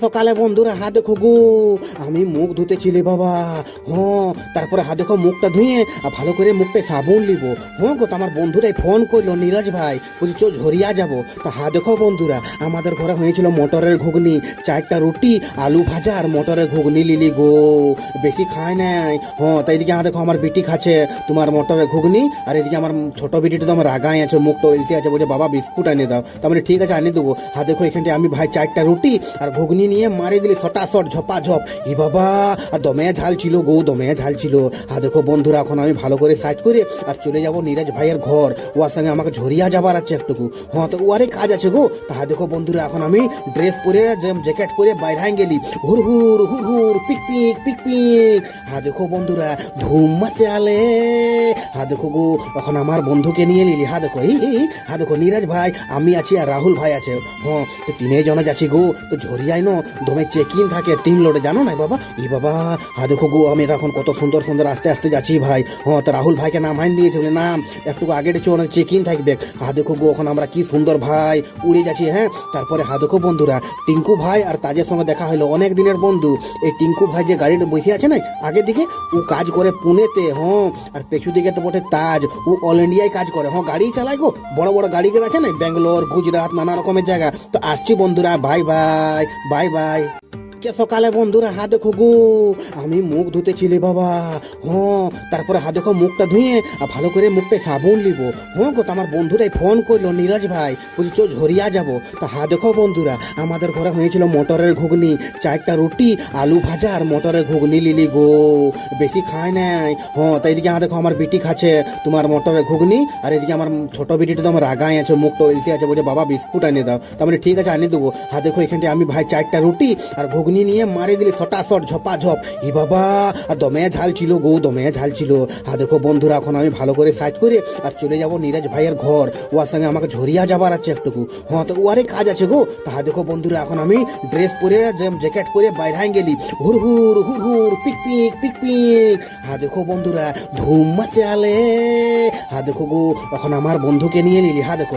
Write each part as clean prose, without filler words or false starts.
সকালে বন্ধুরা হাত দেখো গো, আমি মুখ ধুতেছিলি বাবা। হ্যাঁ, তারপরে হাত দেখো মুখটা ধুয়ে আর ভালো করে মুখটা সাবুন লিব। হ্যাঁ গো, তো আমার বন্ধুরাই ফোন করলো, নীরজ ভাই বলছি চো ঝরিয়া যাবো। তো হাত দেখো বন্ধুরা, আমাদের ঘরে হয়েছিল মটরের ঘুগনি, 4টা রুটি, আলু ভাজা আর মটরের ঘুগনি লিলি গো, বেশি খায় নাই। হ্যাঁ, তাই এদিকে দেখো আমার বিটি খাচ্ছে তোমার মটরের ঘুগনি, আর এদিকে আমার ছোট বিটিটা তো আমার রাগাই আছে, মুখটা এলসি আছে, বলছে বাবা বিস্কুট এনে দাও। তার মানে ঠিক আছে আনিয়ে দেবো। হাত দেখো এখানটা আমি ভাই 4টা রুটি আর ঘুগনি নিয়ে মারি দিলি ছটাশট ঝপাঝপ। ই বাবা, আর দমে ঝাল ছিল গো, দমে ঝাল ছিল। হ্যাঁ দেখো বন্ধুরা, এখন আমি ভালো করে সাজ করে আর চলে যাব নীরজ ভাইয়ের ঘর, ওর সঙ্গে আমাকে ঝরিয়া যাবার আছে একটুকু। হ্যাঁ, তো ওয়ারে কাজ আছে গো। তা দেখো বন্ধুরা, এখন আমি ড্রেস পরে জ্যাকেট পরে বাইরে গেলি, হুর হুর হুর হুর পিক পিক পিক পিক। হ্যাঁ দেখো বন্ধুরা, ধুম মাচালে। হ্যাঁ দেখো গো, এখন আমার বন্ধুকে নিয়ে নিলি। হ্যাঁ দেখো হ্যাঁ দেখো নীরজ ভাই, আমি আছি আর রাহুল ভাই আছে। হ্যাঁ, তো 3 জনে যাচ্ছি গো। তো ঝরিয়াই ন দমে চেকিং থাকে 3 লোডে, জানো না বাবা। ই বাবা, হ্যাঁ দেখো গো, আমি এখন কত সুন্দর সুন্দর আস্তে আস্তে যাচ্ছি ভাই। হ্যাঁ, তো রাহুল ভাইকে নাম হাইন দিয়েছে, বলে নাম একটু আগে ডেছো, অনেক চেকিং থাকবে। হ্যাঁ দেখো গো, এখন আমরা কি সুন্দর ভাই উড়ে যাচ্ছি। হ্যাঁ, তারপরে হ্যাঁ দেখো বন্ধুরা, টিঙ্কু ভাই আর তাজের সঙ্গে দেখা হলো, অনেক দিনের বন্ধু। এই টিঙ্কু ভাই যে গাড়িতে বসে আছে না আগের দিকে, ও কাজ করে পুনেতে। হ্যাঁ, আর পেছু দিকে একটা বটে তাজ, ও অল ইন্ডিয়ায় কাজ করে। হ্যাঁ, গাড়ি চালায় গো, বড় বড় গাড়িগুলো আছে না, ব্যাঙ্গালোর গুজরাট নানা রকমের জায়গা। তো আসছি বন্ধুরা, বাই বাই বাই বাই। সকালে বন্ধুরা হাত দেখো গো, আমি মুখ ধুতেছিলি বাবা। হ্যাঁ, তারপরে হাত দেখো মুখটা ধুয়ে আর ভালো করে মুখটা সাবুন লিব। হ্যাঁ গো, তো আমার বন্ধুরাই ফোন করলো, নীরজ ভাই বলছি চো ঝরিয়া যাবো। তা হাত দেখো বন্ধুরা, আমাদের ঘরে হয়েছিল মটরের ঘুগনি, 4টা রুটি, আলু ভাজা আর মটরের ঘুগনি লিলি গো, বেশি খায় নাই। হ্যাঁ, তাই এদিকে দেখো আমার বিটি খাচ্ছে তোমার মটরের ঘুগনি, আর এদিকে আমার ছোট বিটিটা তো আমার রাগাই আছে, মুখটা এলসি আছে, বলছে বাবা বিস্কুট এনে দাও। তার মানে ঠিক আছে আনিয়ে দেবো। হাত দেখো এখানটা আমি ভাই 4টা রুটি আর ঘুগনি নিয়ে মারি দিলি ছটাশট ঝপাঝপ। ই বাবা, আর দমে ঝাল ছিল গো, দমে ঝাল ছিল। হ্যাঁ দেখো বন্ধুরা, এখন আমি ভালো করে সাজ করে আর চলে যাব নীরজ ভাইয়ের ঘর, ওর সঙ্গে আমাকে ঝরিয়া যাবার আছে একটুকু। হ্যাঁ, তো ওয়ারে কাজ আছে গো। তা দেখো বন্ধুরা, এখন আমি ড্রেস পরে জ্যাকেট পরে বাইরে গেলি, হুর হুর হুর হুর পিক পিক পিক পিক। হ্যাঁ দেখো বন্ধুরা, ধুম মাচালে। হ্যাঁ দেখো গো, এখন আমার বন্ধুকে নিয়ে নিলি। হ্যাঁ দেখো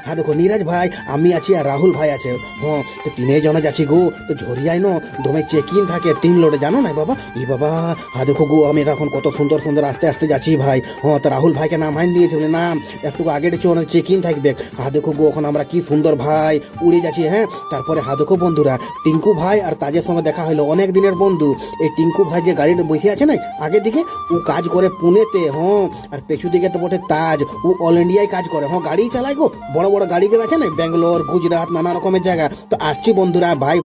হ্যাঁ দেখো নীরজ ভাই, আমি আছি আর রাহুল ভাই আছে। হ্যাঁ, তো 3 জনে যাচ্ছি গো। তো ঝরিয়াই ন দমে চেকিং থাকে 3 লোডে, জানো না বাবা। ই বাবা, হ্যাঁ দেখো গো, আমি এখন কত সুন্দর সুন্দর আস্তে আস্তে যাচ্ছি ভাই। হ্যাঁ, তো রাহুল ভাইকে নাম হাইন দিয়েছে, বলে নাম একটু আগে ডেছো, অনেক চেকিং থাকবে। হ্যাঁ দেখো গো, এখন আমরা কি সুন্দর ভাই উড়ে যাচ্ছি। হ্যাঁ, তারপরে হ্যাঁ দেখো বন্ধুরা, টিঙ্কু ভাই আর তাজের সঙ্গে দেখা হলো, অনেক দিনের বন্ধু। এই টিঙ্কু ভাই যে গাড়িতে বসে আছে না আগের দিকে, ও কাজ করে পুনেতে। হ্যাঁ, আর পেছু দিকে একটা বটে তাজ, ও অল ইন্ডিয়ায় কাজ করে। হ্যাঁ, গাড়ি চালায় গো, বড় বড় গাড়িগুলো আছে না, ব্যাঙ্গালোর গুজরাট নানা রকমের জায়গা। তো আসছি বন্ধুরা, ভাই।